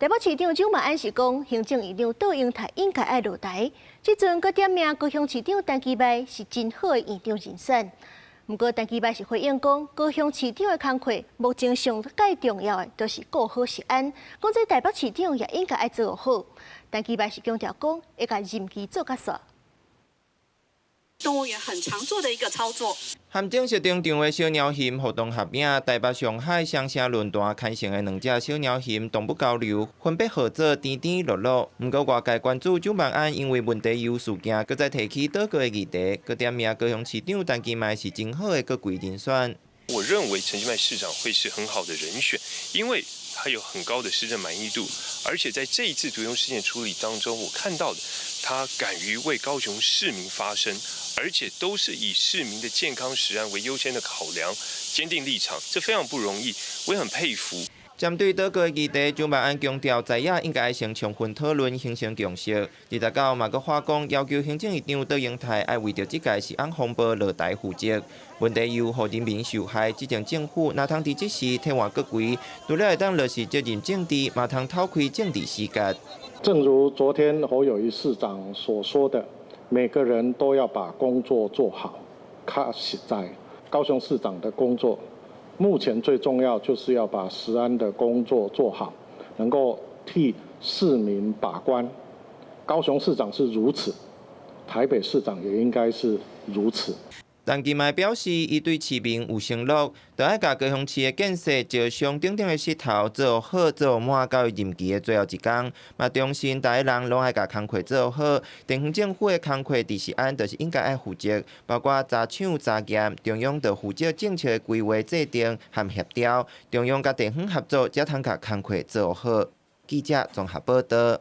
台北市長蔣萬安是講，行政院長杜英泰應該愛落台。即陣閣點名高雄市長陳其邁是真好的院長人選。不過陳其邁是回應講，高雄市長的工作目前上介重要的，就是顧好食安。講這台北市長也應該愛做好。陳其邁是強調講，會甲任期做甲煞。動物園很常做的一個操作。和正式登場的小鳥翕活動合影，台北、上海雙城論壇開成的兩隻小鳥翕動物交流，分別合作甜甜樂樂。不過外界關注蔣萬安因為問題油事件，閣再提起倒過的議題，閣點名高雄市長陳其邁是真好的閣揆人選。我認為陳其邁市長會是很好的人選，因為他有很高的施政滿意度，而且在這一次毒用事件處理當中，我看到的他敢於為高雄市民發聲，而且都是以市民的健康食安為優先的考量，堅定立場，這非常不容易，我也很佩服。針對倒過的議題，蔣萬安強調在野應該先充分討論，形成共識。29嘛閣發講，要求行政院長杜英泰愛為着這屆食安風暴落台負責。問題又讓人民受害，執政政府哪通佇這時替換閣揆，除了會當落實責任政治，嘛通偷開政治死角。正如昨天侯友宜市長所說的，每個人都要把工作做好。較實在，高雄市長的工作，目前最重要就是要把食安的工作做好，能夠替市民把關。高雄市長是如此，台北市長也應該是如此。陳其邁表示，伊對市民有承諾，就愛甲高雄市的建設照上頂頂的石頭做好做滿到任期的最後一天。嘛，重申大家人攏愛甲工課做好，地方政府的工課佇食安就是應該愛負責，包括查搶查驗，中央就負責政策的規劃制定和協調，中央甲地方合作才通甲工課做好。記者綜合報道。